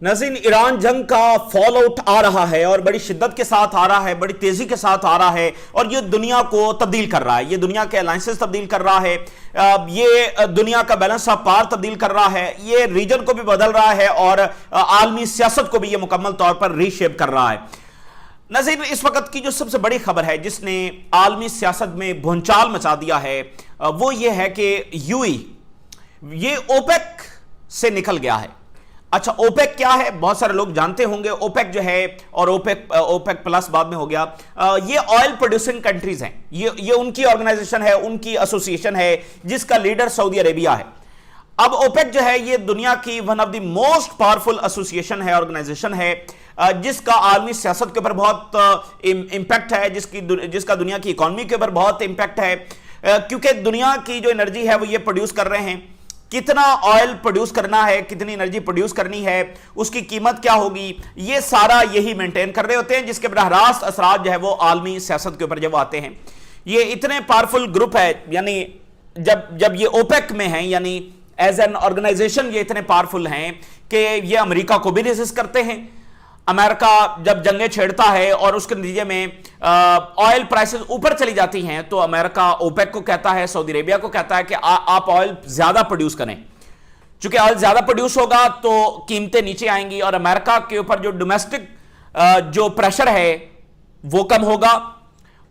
नाज़रीन, ईरान जंग का फॉल आउट आ रहा है और बड़ी शिद्दत के साथ आ रहा है, बड़ी तेजी के साथ आ रहा है और ये दुनिया को तब्दील कर रहा है, ये दुनिया के अलायंसेस तब्दील कर रहा है, ये दुनिया का बैलेंस ऑफ पावर तब्दील कर रहा है, ये रीजन को भी बदल रहा है और आलमी सियासत को भी ये मुकम्मल तौर पर रीशेप कर रहा है। नाज़रीन, इस वक्त की जो सबसे बड़ी खबर है जिसने आलमी सियासत में भूचाल मचा दिया है वो ये है कि यूएई ये ओपेक से निकल गया है। अच्छा, ओपेक क्या है बहुत सारे लोग जानते होंगे। ओपेक जो है और ओपेक प्लस बाद में हो गया, ये ऑयल प्रोड्यूसिंग कंट्रीज हैं, ये उनकी ऑर्गेनाइजेशन है, उनकी एसोसिएशन है जिसका लीडर सऊदी अरेबिया है। अब ओपेक जो है ये दुनिया की one of the most powerful association है, ऑर्गेनाइजेशन है जिसका आलमी सियासत के ऊपर बहुत इंपैक्ट है, जिसका दुनिया की इकोनॉमी के ऊपर बहुत इंपैक्ट है, क्योंकि दुनिया की जो एनर्जी है वो ये प्रोड्यूस कर रहे हैं। कितना ऑयल प्रोड्यूस करना है, कितनी एनर्जी प्रोड्यूस करनी है, उसकी कीमत क्या होगी, ये सारा यही मेंटेन कर रहे होते हैं, जिसके बराह रास्त असरात जो है वो आलमी सियासत के ऊपर जब आते हैं। ये इतने पावरफुल ग्रुप है, यानी जब ये ओपेक में है, यानी एज एन ऑर्गेनाइजेशन ये इतने पावरफुल हैं कि ये अमेरिका को भी रेजिस्ट करते हैं। अमेरिका जब जंगें छेड़ता है और उसके नतीजे में ऑयल प्राइसेस ऊपर चली जाती हैं तो अमेरिका ओपेक को कहता है, सऊदी अरेबिया को कहता है कि आप ऑयल ज्यादा प्रोड्यूस करें। चूंकि ऑयल ज्यादा प्रोड्यूस होगा तो कीमतें नीचे आएंगी और अमेरिका के ऊपर जो डोमेस्टिक जो प्रेशर है वो कम होगा,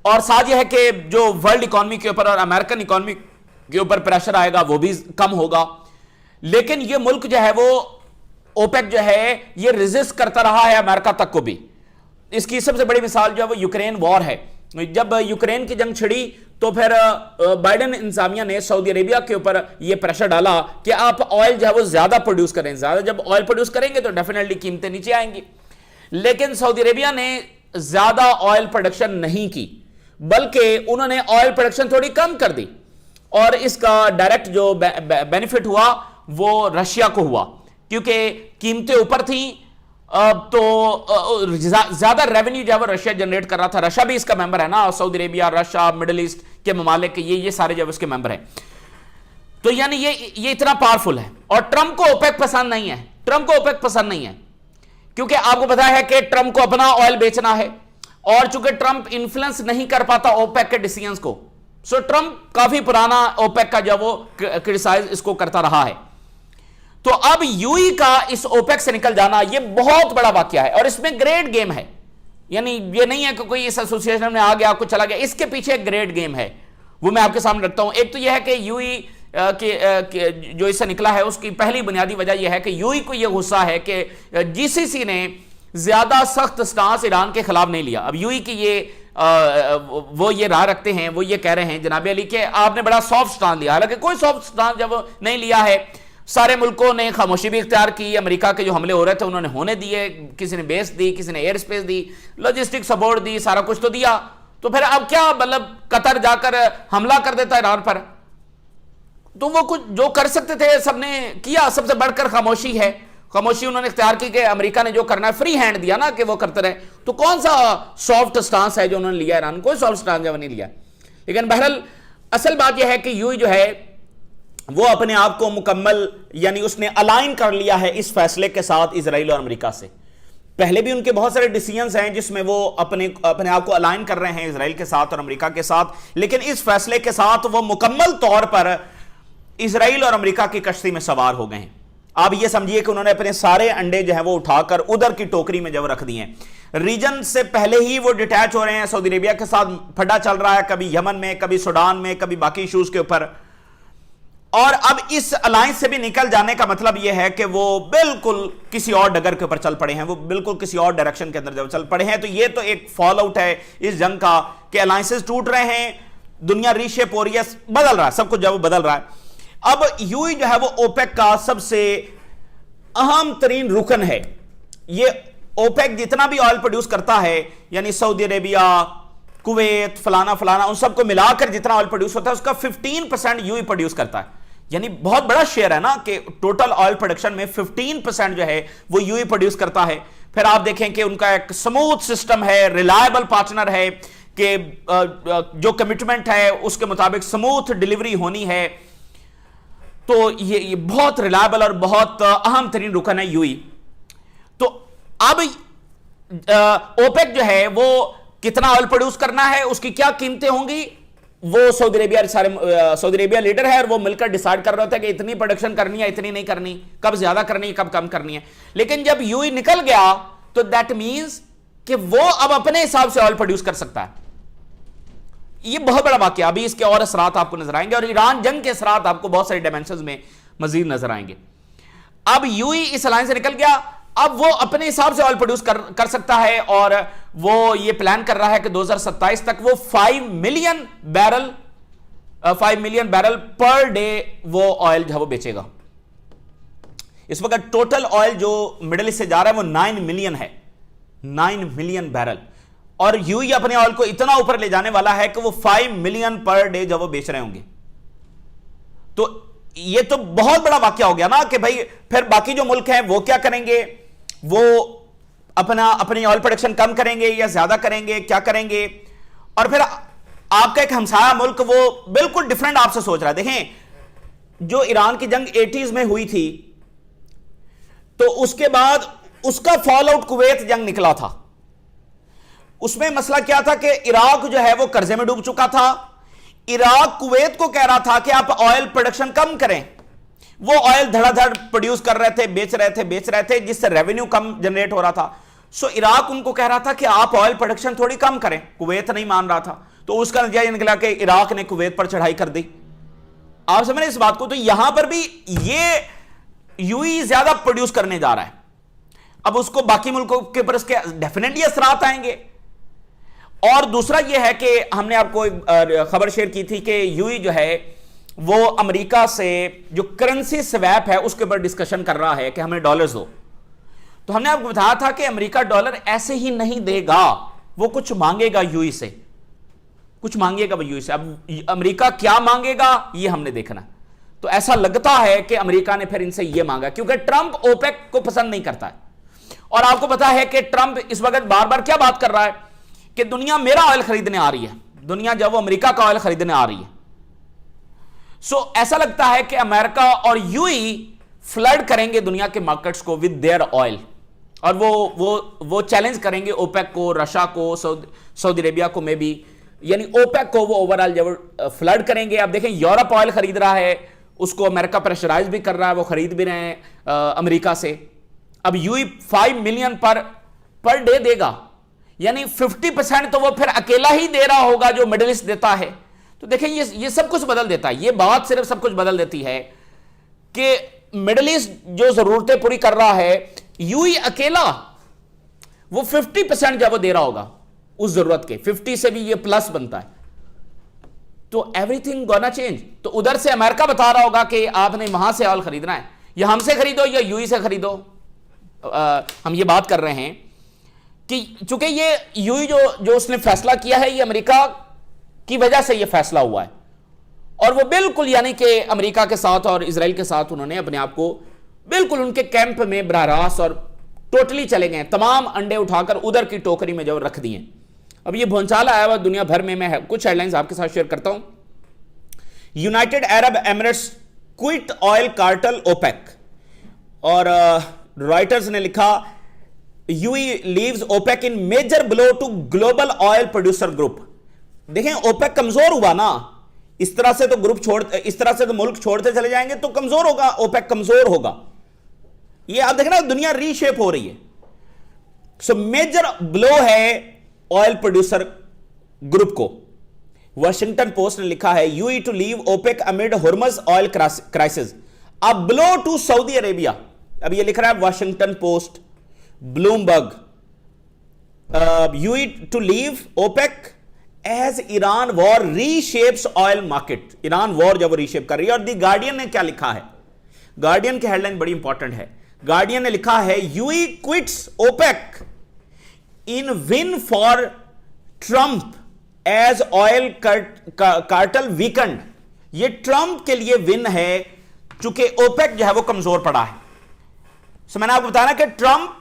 और साथ यह है कि जो वर्ल्ड इकोनॉमी के ऊपर और अमेरिकन इकोनॉमी के ऊपर प्रेशर आएगा वो भी कम होगा। लेकिन ये मुल्क जो है वो ओपेक जो है ये रेजिस्ट करता रहा है अमेरिका तक को भी। इसकी सबसे बड़ी मिसाल जो है वो यूक्रेन वॉर है। जब यूक्रेन की जंग छिड़ी तो फिर बाइडेन इंतजामिया ने सऊदी अरेबिया के ऊपर ये प्रेशर डाला कि आप ऑयल जो है वो ज्यादा प्रोड्यूस करें, ज्यादा जब ऑयल प्रोड्यूस करेंगे तो डेफिनेटली कीमतें नीचे आएंगी। लेकिन सऊदी अरेबिया ने ज्यादा ऑयल प्रोडक्शन नहीं की, बल्कि उन्होंने ऑयल प्रोडक्शन थोड़ी कम कर दी और इसका डायरेक्ट जो बेनिफिट हुआ वो रशिया को हुआ, क्योंकि कीमतें ऊपर थी तो ज्यादा रेवेन्यू जो है रशिया जनरेट कर रहा था। रशिया भी इसका मेंबर है ना, Saudi Arabia, Russia, middle east के ममालिक, ये सारे जो उसके मेंबर हैं। तो यानी ये इतना पावरफुल है और ट्रंप को ओपेक पसंद नहीं है। ट्रंप को ओपेक पसंद नहीं है क्योंकि आपको पता है कि ट्रंप को अपना ऑयल बेचना है और चूंकि ट्रंप इन्फ्लुएंस नहीं कर पाता ओपेक के डिसीजंस को, सो ट्रंप काफी पुराना ओपेक का जो वो क्रिटिसाइज इसको करता रहा है। तो अब यूएई का इस ओपेक से निकल जाना ये बहुत बड़ा वाकया है और इसमें ग्रेट गेम है। यानी ये नहीं है कि कोई इस एसोसिएशन में आ गया, कुछ चला गया, इसके पीछे एक ग्रेट गेम है, वो मैं आपके सामने रखता हूं। एक तो यह है कि यूएई के जो इससे निकला है उसकी पहली बुनियादी वजह यह है कि यूएई को यह गुस्सा है कि जीसीसी ने ज्यादा सख्त स्टांस ईरान के खिलाफ नहीं लिया। अब यूएई की वो ये राह रखते हैं, वो ये कह रहे हैं जनाब अली कि आपने बड़ा सॉफ्ट स्टांस लिया, हालांकि कोई सॉफ्ट स्टांस जब नहीं लिया है। सारे मुल्कों ने खामोशी भी इख्तियार की, अमेरिका के जो हमले हो रहे थे उन्होंने होने दिए, किसी ने बेस दी, किसी ने एयर स्पेस दी, लॉजिस्टिक सपोर्ट दी, सारा कुछ तो दिया। तो फिर अब क्या मतलब कतर जाकर हमला कर देता ईरान पर? तो वो कुछ जो कर सकते थे सबने किया, सबसे बढ़कर खामोशी है। खामोशी उन्होंने इख्तियार की कि अमेरिका ने जो करना है फ्री हैंड दिया ना कि वो करते रहे। तो कौन सा सॉफ्ट स्टांस है जो उन्होंने लिया ईरान? कोई सॉफ्ट स्टांस जो नहीं लिया। लेकिन बहरहाल असल बात यह है कि यूएई जो है वो अपने आप को मुकम्मल यानी उसने अलाइन कर लिया है इस फैसले के साथ इजराइल और अमेरिका से। पहले भी उनके बहुत सारे डिसीजंस हैं जिसमें वो अपने आप को अलाइन कर रहे हैं इजराइल के साथ और अमेरिका के साथ, लेकिन इस फैसले के साथ वो मुकम्मल तौर पर इजराइल और अमेरिका की कश्ती में सवार हो गए हैं। आप ये समझिए कि उन्होंने अपने सारे अंडे जो है वो उठाकर उधर की टोकरी में जब रख दिए हैं। रीजन से पहले ही वो डिटैच हो रहे हैं, सऊदी अरेबिया के साथ फड्डा चल रहा है, कभी यमन में, कभी सूडान में, कभी बाकी इशूज के ऊपर। और अब इस अलायंस से भी निकल जाने का मतलब यह है कि वो बिल्कुल किसी और डगर के ऊपर चल पड़े हैं, वो बिल्कुल किसी और डायरेक्शन के अंदर जब चल पड़े हैं। तो ये तो एक फॉल आउट है इस जंग का कि अलायंसेस टूट रहे हैं, दुनिया रीशेप हो रही है, बदल रहा है, सब कुछ जब बदल रहा है। अब यूएई जो है वो ओपेक का सबसे अहम तरीन रुकन है। ये ओपेक जितना भी ऑयल प्रोड्यूस करता है, यानी सऊदी अरेबिया, कुवैत, फलाना फलाना, उन सबको मिलाकर जितना ऑयल प्रोड्यूस होता है उसका 15% यूएई प्रोड्यूस करता है। यानी बहुत बड़ा शेयर है ना कि टोटल ऑयल प्रोडक्शन में 15% जो है वो यूएई प्रोड्यूस करता है। फिर आप देखें कि उनका एक स्मूथ सिस्टम है, रिलायबल पार्टनर है कि जो कमिटमेंट है उसके मुताबिक स्मूथ डिलीवरी होनी है। तो ये बहुत रिलायबल और बहुत अहम तरीन रुकन है यूएई। अब ओपेक जो है वो कितना ऑयल प्रोड्यूस करना है, उसकी क्या कीमतें होंगी, वो सऊदी अरेबिया लीडर है और वो मिलकर डिसाइड कर रहा था कि इतनी प्रोडक्शन करनी है, इतनी नहीं करनी, कब ज्यादा करनी है, कब कम करनी है। लेकिन जब यूएई निकल गया तो दैट मींस कि वो अब अपने हिसाब से ऑयल प्रोड्यूस कर सकता है। ये बहुत बड़ा वाकया, अभी इसके और असरात आपको नजर आएंगे और ईरान जंग के असरात आपको बहुत सारे डायमेंशंस में मजीद नजर आएंगे। अब यूएई इस अलायंस से निकल गया, अब वो अपने हिसाब से ऑयल प्रोड्यूस कर सकता है और वो ये प्लान कर रहा है कि 2027 तक वो 5 मिलियन बैरल पर डे वो ऑयल जो वो बेचेगा। इस वक्त टोटल ऑयल जो मिडिल ईस्ट से जा रहा है वो 9 मिलियन है, 9 मिलियन बैरल, और यूएई अपने ऑयल को इतना ऊपर ले जाने वाला है कि वो 5 मिलियन पर डे जब वो बेच रहे होंगे। तो ये तो बहुत बड़ा वाकया हो गया ना कि भाई फिर बाकी जो मुल्क हैं वो क्या करेंगे, वो अपनी ऑयल प्रोडक्शन कम करेंगे या ज्यादा करेंगे, क्या करेंगे। और फिर आपका एक हमसाया मुल्क वो बिल्कुल डिफरेंट आपसे सोच रहा है। देखें जो ईरान की जंग 80s में हुई थी तो उसके बाद उसका फॉल आउट कुवैत जंग निकला था। उसमें मसला क्या था कि इराक जो है वो कर्जे में डूब चुका था। इराक कुवैत को कह रहा था कि आप ऑयल प्रोडक्शन कम करें, वो ऑयल धड़ाधड़ प्रोड्यूस कर रहे थे, बेच रहे थे जिससे रेवेन्यू कम जनरेट हो रहा था। सो इराक उनको कह रहा था कि आप ऑयल प्रोडक्शन थोड़ी कम करें, कुवैत नहीं मान रहा था। तो उसका नतीजा ये निकला कि इराक ने कुवैत पर चढ़ाई कर दी। आप समझ रहे इस बात को। तो यहां पर भी ये यूएई ज्यादा प्रोड्यूस करने जा रहा है, अब उसको बाकी मुल्कों के ऊपर इसके डेफिनेटली असरात आएंगे। और दूसरा यह है कि हमने आपको खबर शेयर की थी कि यूएई जो है वो अमेरिका से जो करेंसी स्वैप है उसके ऊपर डिस्कशन कर रहा है कि हमें डॉलर्स दो। तो हमने आपको बताया था कि अमेरिका डॉलर ऐसे ही नहीं देगा, वो कुछ मांगेगा यूएई से, कुछ मांगेगा वो यूएई से। अब अमेरिका क्या मांगेगा ये हमने देखना। तो ऐसा लगता है कि अमेरिका ने फिर इनसे ये मांगा क्योंकि ट्रंप ओपेक को पसंद नहीं करता है। और आपको पता है कि ट्रंप इस वक्त बार बार क्या बात कर रहा है कि दुनिया मेरा ऑयल खरीदने आ रही है, दुनिया जब वो अमेरिका का ऑयल खरीदने आ रही है। सो ऐसा लगता है कि अमेरिका और यूएई फ्लड करेंगे दुनिया के मार्केट्स को विद देयर ऑयल, और वो चैलेंज करेंगे ओपेक को, रशिया को, सऊदी अरेबिया को में भी, यानी ओपेक को वो ओवरऑल जब फ्लड करेंगे। अब देखें यूरोप ऑयल खरीद रहा है, उसको अमेरिका प्रेशराइज भी कर रहा है, वो खरीद भी रहे हैं अमेरिका से। अब यूएई 5 मिलियन पर डे देगा, यानी 50% तो वो फिर अकेला ही दे रहा होगा जो मिडिल ईस्ट देता है। तो देखें ये सब कुछ बदल देता है, ये बात सिर्फ सब कुछ बदल देती है कि मिडिल ईस्ट जो जरूरतें पूरी कर रहा है, यूएई अकेला वो 50% जब वो दे रहा होगा उस जरूरत के, 50 से भी ये प्लस बनता है। तो एवरीथिंग गोना चेंज। तो उधर से अमेरिका बता रहा होगा कि आपने वहां से ऑयल खरीदना है, या हमसे खरीदो या यूएई से खरीदो। हम ये बात कर रहे हैं कि चूंकि ये यूएई जो उसने फैसला किया है, ये अमेरिका की वजह से ये फैसला हुआ है, और वो बिल्कुल यानी कि अमेरिका के साथ और इजराइल के साथ उन्होंने अपने आप को बिल्कुल उनके कैंप में बराह रास्त और टोटली चले गए, तमाम अंडे उठाकर उधर की टोकरी में जो रख दिए। अब ये भूचाल आया हुआ दुनिया भर में। मैं कुछ हेडलाइंस आपके साथ शेयर करता हूं। United Arab Emirates quit oil cartel OPEC, और रॉयटर्स ने लिखा UAE leaves OPEC in major blow to global oil producer group. देखें ओपेक कमजोर हुआ ना, इस तरह से तो इस तरह से तो मुल्क छोड़ते चले जाएंगे तो कमजोर होगा, ओपेक कमजोर होगा। ये आप देख रहे हैं दुनिया रीशेप हो रही है। सो मेजर ब्लो है ऑयल प्रोड्यूसर ग्रुप को। वाशिंगटन पोस्ट ने लिखा है UAE to leave OPEC amid Hormuz oil crisis, a blow to Saudi Arabia. अब ये लिख रहा है Washington Post, Bloomberg, UAE to leave OPEC as Iran war reshapes oil market. Iran war जब रीशेप कर रही है। और दी गार्डियन ने क्या लिखा है, गार्डियन की हेडलाइन बड़ी इंपॉर्टेंट है। गार्डियन ने लिखा है UAE quits OPEC in win for Trump as oil cartel weakened. ये ट्रंप के लिए विन है चूंकि ओपेक जो है वो कमजोर पड़ा है। सो मैंने आपको बताया कि ट्रंप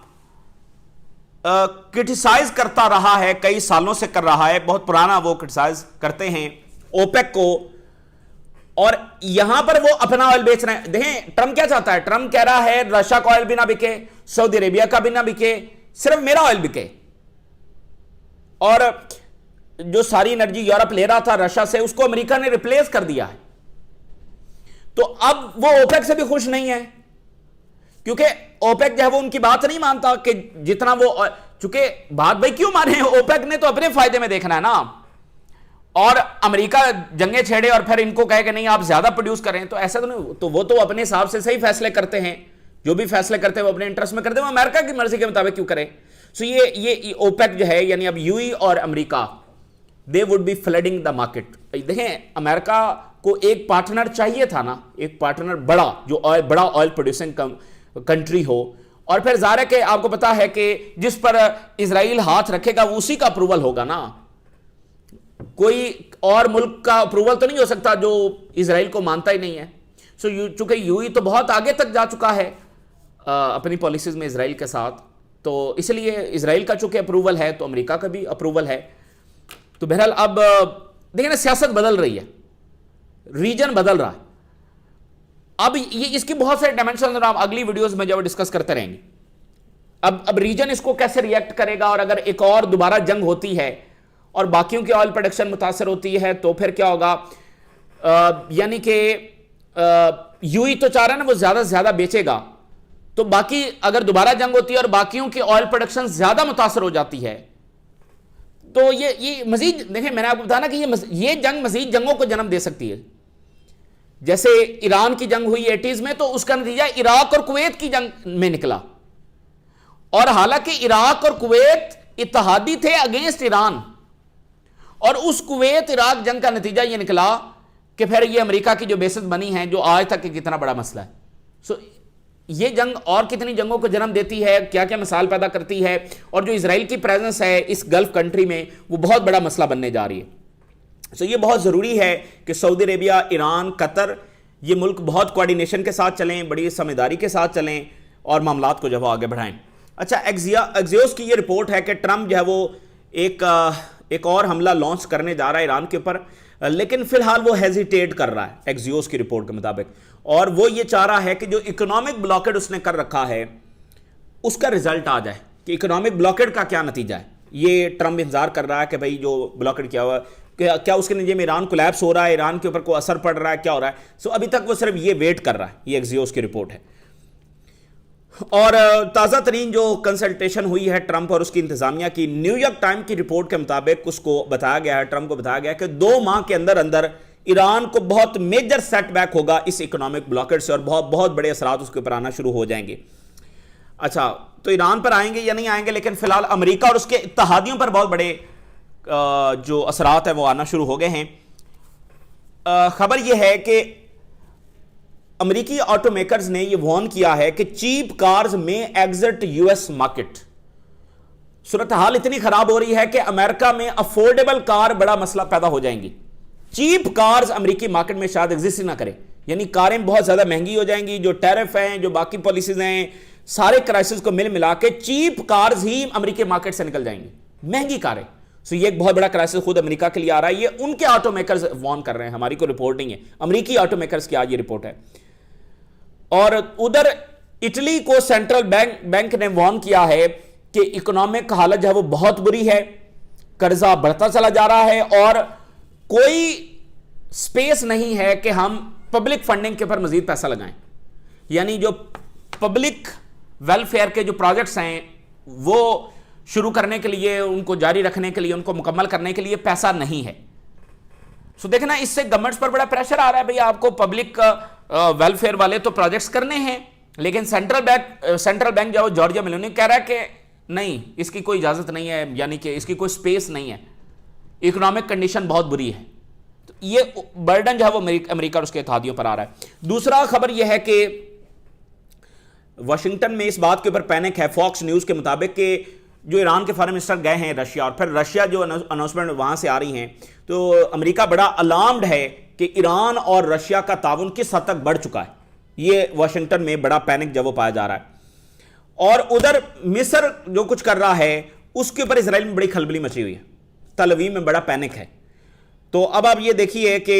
क्रिटिसाइज करता रहा है, कई सालों से कर रहा है, बहुत पुराना वो क्रिटिसाइज करते हैं ओपेक को, और यहां पर वो अपना ऑयल बेच रहे हैं। देखें ट्रंप क्या चाहता है, ट्रंप कह रहा है रशिया का ऑयल भी ना बिके, सऊदी अरेबिया का भी ना बिके, सिर्फ मेरा ऑयल बिके। और जो सारी एनर्जी यूरोप ले रहा था रशिया से, उसको अमेरिका ने रिप्लेस कर दिया है। तो अब वो ओपेक से भी खुश नहीं है, क्योंकि ओपेक जो है वो उनकी बात नहीं मानता कि जितना वो, चूंकि बात भाई क्यों माने, ओपेक ने तो अपने फायदे में देखना है ना। और अमेरिका जंगे छेड़े और फिर इनको कहे कि नहीं आप ज्यादा प्रोड्यूस करें, तो ऐसा तो नहीं। तो वो तो अपने हिसाब से सही फैसले करते हैं, जो भी फैसले करते हैं वो अपने इंटरेस्ट में करते हैं, वो अमेरिका की मर्जी के मुताबिक क्यों करें। सो ये ओपेक जो है, यानी अब यूई और America, they would be flooding the market. देखें, अमेरिका को एक पार्टनर चाहिए था ना, एक पार्टनर बड़ा, जो बड़ा ऑयल प्रोड्यूसिंग कंट्री हो। और फिर जाहिर है कि आपको पता है कि जिस पर इजराइल हाथ रखेगा वो उसी का अप्रूवल होगा ना। कोई और मुल्क का अप्रूवल तो नहीं हो सकता जो इजराइल को मानता ही नहीं है। सो चूंकि यूई तो बहुत आगे तक जा चुका है अपनी पॉलिसीज में इजराइल के साथ, तो इसलिए इजराइल का चूंकि अप्रूवल है तो अमेरिका का भी अप्रूवल है। तो बहरहाल अब देखिए ना, सियासत बदल रही है, रीजन बदल रहा है। अब ये इसकी बहुत सारे डायमेंशन हम अगली वीडियोस में जब डिस्कस करते रहेंगे। अब रीजन इसको कैसे रिएक्ट करेगा, और अगर एक और दोबारा जंग होती है और बाकियों की ऑयल प्रोडक्शन मुतासर होती है तो फिर क्या होगा। यानी कि यूई तो चाह रहा है ना वो ज्यादा से ज्यादा बेचेगा, तो बाकी अगर दोबारा जंग होती है और बाकियों की ऑयल प्रोडक्शन ज्यादा मुतासर हो जाती है, तो ये मजीद देखिए, मैंने आपको बताया ना कि ये जंग मजीद जंगों को जन्म दे सकती है। जैसे ईरान की जंग हुई 80s में, तो उसका नतीजा इराक और कुवैत की जंग में निकला। और हालांकि इराक और कुवैत इत्तेहादी थे अगेंस्ट ईरान, और उस कुवैत इराक जंग का नतीजा यह निकला कि फिर ये अमेरिका की जो बेसिस बनी है, जो आज तक कितना बड़ा मसला है। सो ये जंग और कितनी जंगों को जन्म देती है, क्या क्या मिसाल पैदा करती है, और जो इजराइल की प्रेजेंस है इस गल्फ कंट्री में, वो बहुत बड़ा मसला बनने जा रही है। सो ये बहुत ज़रूरी है कि सऊदी अरेबिया, ईरान, कतर, ये मुल्क बहुत कोऑर्डिनेशन के साथ चलें, बड़ी समझदारी के साथ चलें और मामलात को जो है आगे बढ़ाएं। अच्छा, एक्सियोस की ये रिपोर्ट है कि ट्रंप जो है वो एक और हमला लॉन्च करने जा रहा है ईरान के ऊपर, लेकिन फिलहाल वो हेजिटेट कर रहा है एक्सियोस की रिपोर्ट के मुताबिक। और वो ये चाह रहा है कि जो इकोनॉमिक ब्लॉकेड उसने कर रखा है उसका रिजल्ट आ जाए, कि इकोनॉमिक ब्लॉकेड का क्या नतीजा है। ये ट्रंप इंतजार कर रहा है कि भाई जो ब्लॉकेड किया हुआ, क्या उसके नतीजे में ईरान कोलैप्स हो रहा है, ईरान के ऊपर कोई असर पड़ रहा है, क्या हो रहा है। सो अभी तक वो सिर्फ ये वेट कर रहा है। ये एक्सियोस की रिपोर्ट है। और ताज़ा तरीन जो कंसल्टेशन हुई है ट्रंप और उसकी इंतजामिया की, न्यूयॉर्क टाइम की रिपोर्ट के मुताबिक उसको बताया गया है, ट्रंप को बताया गया है कि 2 माह के अंदर अंदर ईरान को बहुत मेजर सेटबैक होगा इस इकोनॉमिक ब्लॉकेड से, और बहुत बहुत बड़े असरात उसके ऊपर आना शुरू हो जाएंगे। अच्छा, तो ईरान पर आएंगे या नहीं आएंगे, लेकिन फिलहाल अमेरिका और उसके इत्तेहादियों पर बहुत बड़े जो असरात है वो आना शुरू हो गए हैं। खबर यह है कि अमेरिकी ऑटोमेकर्स ने यह वार्न किया है कि चीप कार्स में एग्जिट यूएस मार्केट। सूरत हाल इतनी खराब हो रही है कि अमेरिका में अफोर्डेबल कार बड़ा मसला पैदा हो जाएंगी। चीप कार्स अमेरिकी मार्केट में शायद एग्जिस्ट ही ना करें, यानी कारें बहुत ज्यादा महंगी हो जाएंगी। जो टैरिफ हैं, जो बाकी पॉलिसीज हैं, सारे क्राइसिस को मिल मिला के चीप कार्स ही अमेरिकी मार्केट से निकल जाएंगी, महंगी कारें। सो ये एक बहुत बड़ा क्राइसिस खुद अमेरिका के लिए आ रहा है। ये उनके ऑटोमेकर्स वार्न कर रहे हैं, हमारी कोई रिपोर्ट नहीं है, अमेरिकी ऑटोमेकर्स की आज ये रिपोर्ट है। और उधर इटली को सेंट्रल बैंक ने वार्न किया है कि इकोनॉमिक हालत जो है वो बहुत बुरी है, कर्जा बढ़ता चला जा रहा है और कोई स्पेस नहीं है कि हम पब्लिक फंडिंग के ऊपर मजीद पैसा लगाएं। यानी जो पब्लिक वेलफेयर के जो प्रोजेक्ट्स हैं वो शुरू करने के लिए, उनको जारी रखने के लिए, उनको मुकम्मल करने के लिए पैसा नहीं है। सो देखना, इससे गवर्नमेंट्स पर बड़ा प्रेशर आ रहा है, भाई आपको पब्लिक वेलफेयर वाले तो प्रोजेक्ट्स करने हैं, लेकिन सेंट्रल बैंक जो जॉर्जिया मेलोनी कह रहा है कि नहीं, इसकी कोई इजाजत नहीं है, यानी कि इसकी कोई स्पेस नहीं है, इकोनॉमिक कंडीशन बहुत बुरी है। तो ये बर्डन जो है वो अमेरिका और उसके इत्तेहादियों पर आ रहा है। दूसरा खबर यह है कि वाशिंगटन में इस बात के ऊपर पैनिक है, फॉक्स न्यूज के मुताबिक, कि जो ईरान के फॉरेन मिनिस्टर गए हैं रशिया, और फिर रशिया जो अनाउंसमेंट वहां से आ रही हैं, तो अमेरिका बड़ा अलार्म्ड है कि ईरान और रशिया का ताउन किस हद तक बढ़ चुका है। ये वाशिंगटन में बड़ा पैनिक जब वो पाया जा रहा है। और उधर मिस्र जो कुछ कर रहा है उसके ऊपर इजराइल में बड़ी खलबली मची हुई है, तल अवीव में बड़ा पैनिक है। तो अब आप ये देखिए कि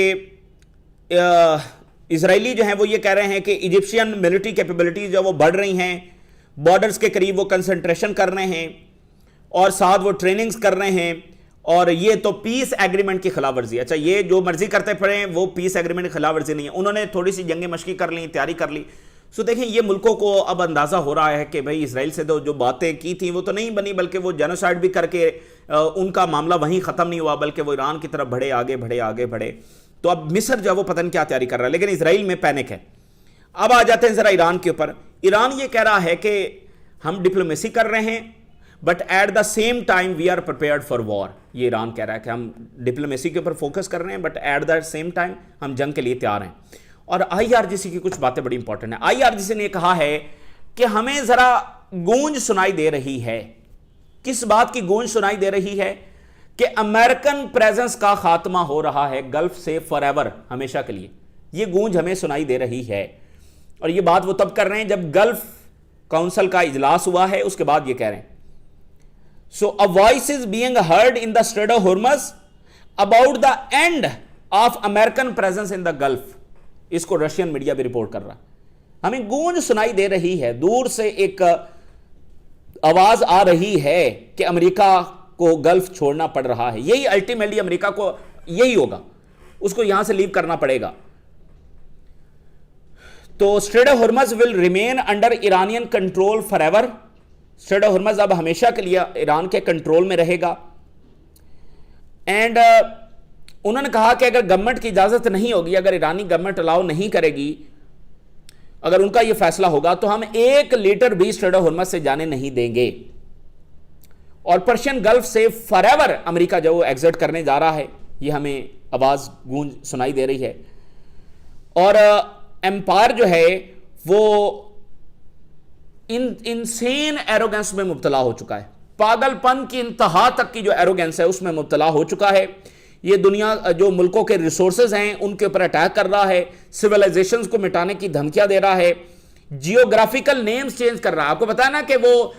इजरायली जो हैं वो ये कह रहे हैं कि इजिप्शियन मिलिट्री कैपेबिलिटीज जो वो बढ़ रही हैं, बॉर्डर्स के करीब वो कंसंट्रेशन कर रहे हैं और साथ वो ट्रेनिंग्स कर रहे हैं, और ये तो पीस एग्रीमेंट की खिलाफ वर्जी। अच्छा, ये जो मर्जी करते पड़े वो पीस एग्रीमेंट की खिलाफ वर्जी नहीं है। उन्होंने थोड़ी सी जंगे मशकी कर ली, तैयारी कर ली। सो देखें, ये मुल्कों को अब अंदाजा हो रहा है कि भाई इसराइल से तो जो बातें की थी वो तो नहीं बनी, बल्कि वो जेनोसाइड भी करके उनका मामला वहीं खत्म नहीं हुआ, बल्कि वो ईरान की तरफ बढ़े, आगे बढ़े, आगे बढ़े। तो अब मिस्र जो है वो पता नहीं क्या तैयारी कर रहा है, लेकिन इसराइल में पैनिक है। अब आ जाते हैं जरा ईरान के ऊपर। ईरान ये कह रहा है कि हम डिप्लोमेसी कर रहे हैं, but at the same time we are prepared for war. ये ईरान कह रहा है कि हम डिप्लोमेसी के ऊपर फोकस कर रहे हैं, but at the same time हम जंग के लिए तैयार हैं। और आईआरजीसी की कुछ बातें बड़ी इंपॉर्टेंट है। आईआरजीसी ने कहा है कि हमें जरा गूंज सुनाई दे रही है। किस बात की गूंज सुनाई दे रही है? कि अमेरिकन प्रेजेंस का खात्मा हो रहा है गल्फ से फॉरएवर, हमेशा के लिए। यह गूंज हमें सुनाई दे रही है। और यह बात वो तब कर रहे हैं जब गल्फ काउंसिल का इजलास हुआ है, उसके बाद ये कह रहे हैं। So a voice is being heard in the Strait of Hormuz about the end of American presence in the Gulf. इसको रशियन मीडिया भी रिपोर्ट कर रहा है। हमें गूंज सुनाई दे रही है, दूर से एक आवाज आ रही है कि अमेरिका को गल्फ छोड़ना पड़ रहा है। यही अल्टीमेटली अमेरिका को यही होगा, उसको यहां से लीव करना पड़ेगा। तो Strait of Hormuz will remain under Iranian control forever. Strait of Hormuz अब हमेशा के लिए ईरान के कंट्रोल में रहेगा। एंड उन्होंने कहा कि अगर गवर्नमेंट की इजाजत नहीं होगी, अगर ईरानी गवर्नमेंट अलाउ नहीं करेगी, अगर उनका यह फैसला होगा, तो हम 1 लीटर भी स्ट्रेट ऑफ हॉर्मज से जाने नहीं देंगे। और पर्शियन गल्फ से फॉरएवर अमेरिका जो एग्जिट करने जा रहा है, यह हमें आवाज गूंज सुनाई दे रही है। और एम्पायर जो है वो इनसेन एरोगेंस में मुब्तला हो चुका है। पागलपन की इंतहा तक की जो एरोगेंस है उसमें मुब्तला हो चुका है। ये दुनिया जो मुल्कों के रिसोर्सेज हैं उनके ऊपर अटैक कर रहा है, सिविलाइजेशंस को मिटाने की धमकियां दे रहा है, जियोग्राफिकल नेम्स चेंज कर रहा है। आपको पता है ना कि वो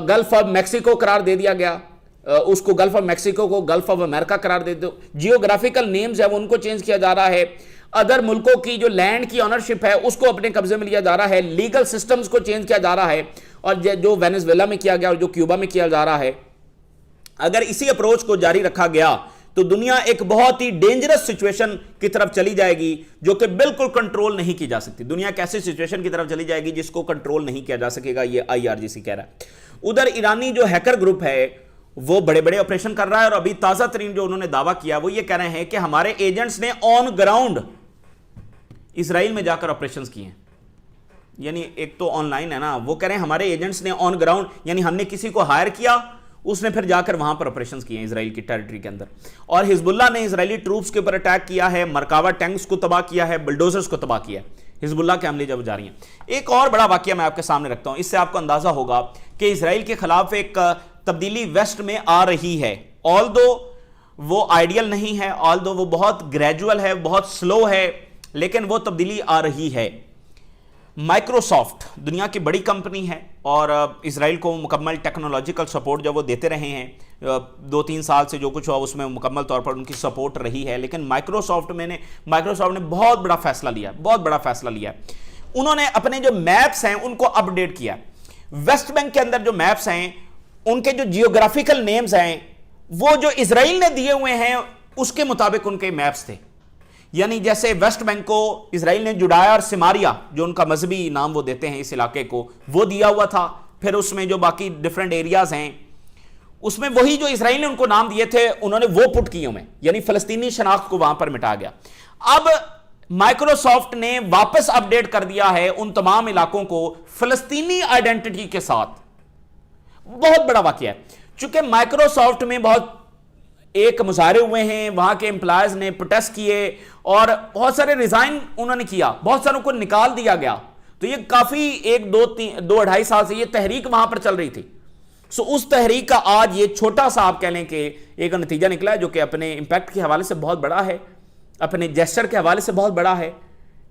गल्फ ऑफ मैक्सिको करार दे दिया गया, उसको गल्फ ऑफ मैक्सिको को गल्फ ऑफ अमेरिका करार दे दो। जियोग्राफिकल नेम्स है वो उनको चेंज किया जा रहा है। अदर मुल्कों की जो लैंड की ऑनरशिप है उसको अपने कब्जे में लिया जा रहा है। लीगल सिस्टम्स को चेंज किया जा रहा है, और जो वेनेजुएला में किया गया और जो क्यूबा में किया जा रहा है, अगर इसी अप्रोच को जारी रखा गया तो दुनिया एक बहुत ही डेंजरस सिचुएशन की तरफ चली जाएगी, जो कि बिल्कुल कंट्रोल नहीं की जा सकती। दुनिया कैसी सिचुएशन की तरफ चली जाएगी जिसको कंट्रोल नहीं किया जा सकेगा, ये आईआरजीसी कह रहा है। उधर ईरानी जो हैकर ग्रुप है वो बड़े बड़े ऑपरेशन कर रहा है, और अभी ताजा तरीन जो उन्होंने दावा किया वो ये कह रहे हैं कि हमारे एजेंट्स ने ऑन ग्राउंड इसराइल में जाकर ऑपरेशंस किए हैं। यानी एक तो ऑनलाइन है ना, वो कह रहे हैं हमारे एजेंट्स ने ऑन ग्राउंड, यानी हमने किसी को हायर किया, उसने फिर जाकर वहां पर ऑपरेशंस किए हैं इजराइल की टेरिटरी के अंदर। और हिजबुल्लाह ने इजरायली ट्रूप्स के ऊपर अटैक किया है, मरकावा टैंक्स को तबाह किया है, बुलडोजर्स को तबाह किया है। हिजबुल्लाह के हमले जब जारी हैं। एक और बड़ा वाकया मैं आपके सामने रखता हूं, इससे आपको अंदाजा होगा कि इजराइल के खिलाफ एक तब्दीली वेस्ट में आ रही है। ऑल दो वो आइडियल नहीं है, ऑल दो वो बहुत ग्रेजुअल है, बहुत स्लो है, लेकिन वो तब्दीली आ रही है। माइक्रोसॉफ्ट दुनिया की बड़ी कंपनी है और इजराइल को मुकम्मल टेक्नोलॉजिकल सपोर्ट जब वो देते रहे हैं 2-3 साल से, जो कुछ हुआ उसमें मुकम्मल तौर पर उनकी सपोर्ट रही है। लेकिन माइक्रोसॉफ्ट ने बहुत बड़ा फैसला लिया, बहुत बड़ा फैसला लिया। उन्होंने अपने जो मैप्स हैं उनको अपडेट किया। वेस्ट बैंक के अंदर जो मैप्स हैं उनके जो जियोग्राफिकल नेम्स हैं वो जो इजराइल ने दिए हुए हैं उसके मुताबिक उनके मैप्स थे। यानी जैसे वेस्ट बैंक को इजराइल ने जुडाया और सिमारिया, जो उनका मजहबी नाम वो देते हैं इस इलाके को, वो दिया हुआ था। फिर उसमें जो बाकी डिफरेंट एरियाज हैं उसमें वही जो इजराइल ने उनको नाम दिए थे उन्होंने वो पुट किए हुए, यानी फलस्तीनी शनाख्त को वहां पर मिटा गया। अब माइक्रोसॉफ्ट ने वापस अपडेट कर दिया है उन तमाम इलाकों को फलस्तीनी आइडेंटिटी के साथ। बहुत बड़ा वाकया है, चूंकि माइक्रोसॉफ्ट में बहुत एक मुजाहरे हुए हैं, वहां के एम्प्लॉयज ने प्रोटेस्ट किए और बहुत सारे रिजाइन उन्होंने किया, बहुत सारों को निकाल दिया गया। तो ये काफी 1-2-2-2.5 साल से ये तहरीक वहां पर चल रही थी। सो उस तहरीक का आज ये छोटा सा आप कह लें कि एक नतीजा निकला है, जो कि अपने इंपैक्ट के हवाले से बहुत बड़ा है, अपने जेस्चर के हवाले से बहुत बड़ा है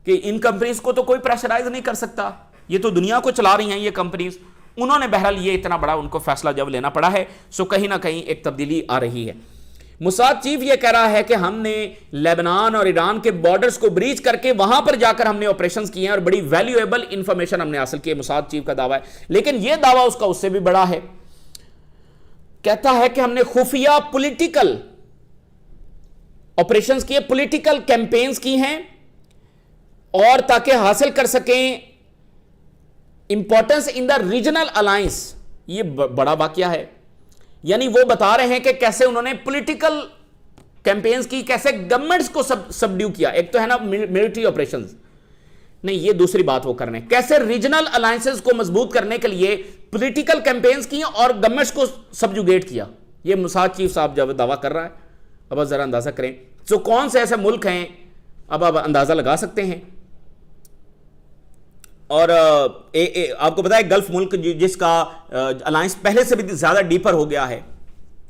कि इन कंपनीज को तो कोई प्रेशराइज नहीं कर सकता, ये तो दुनिया को चला रही हैं ये कंपनीज। उन्होंने बहरहाल ये इतना बड़ा उनको फैसला जब लेना पड़ा है, सो कहीं ना कहीं एक तब्दीली आ रही है। मुसाद चीफ ये कह रहा है कि हमने लेबनान और ईरान के बॉर्डर्स को ब्रीच करके वहां पर जाकर हमने ऑपरेशंस किए हैं और बड़ी वैल्यूएबल इंफॉर्मेशन हमने हासिल की है। मुसाद चीफ का दावा है, लेकिन यह दावा उसका उससे भी बड़ा है। कहता है कि हमने खुफिया पॉलिटिकल ऑपरेशंस किए, पॉलिटिकल कैंपेन्स की हैं, और ताकि हासिल कर सकें importance in the regional alliance. ये बड़ा वाकया है, यानी वो बता रहे हैं कि कैसे उन्होंने पॉलिटिकल कैंपेन्स की, कैसे गवर्नमेंट्स को सबड्यू किया। एक तो है ना मिलिट्री ऑपरेशंस, नहीं ये दूसरी बात वो कर रहे हैं, कैसे रीजनल अलायंसेस को मजबूत करने के लिए पॉलिटिकल कैंपेन्स की और गवर्नमेंट्स को सबजुगेट किया। ये मुसाद चीफ साहब जब दावा कर रहा है, अब जरा अंदाजा करें तो कौन से ऐसे मुल्क हैं, अब आप अंदाजा लगा सकते हैं। और आपको पता है गल्फ मुल्क जिसका अलायंस पहले से भी ज्यादा डीपर हो गया है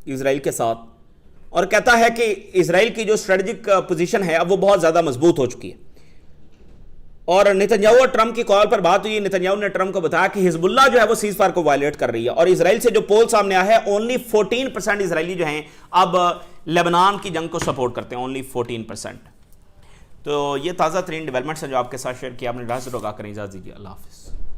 इजराइल के साथ, और कहता है कि इजराइल की जो स्ट्रेटेजिक पोजीशन है अब वो बहुत ज्यादा मजबूत हो चुकी है। और नेतन्याहू और ट्रंप की कॉल पर बात हुई, नेतन्याहू ने ट्रंप को बताया कि हिजबुल्लाह जो है वो सीज फायर को वायलेट कर रही है। और इजराइल से जो पोल सामने आया है, ओनली 14% इजरायली जो हैं अब लेबनान की जंग को सपोर्ट करते हैं, ओनली 14%। तो ये ताज़ा तरीन डेवलपमेंट्स हैं जो आपके साथ शेयर किया। आपने राज रोगा करें, इजाज़त दीजिए, अल्लाह हाफिज़।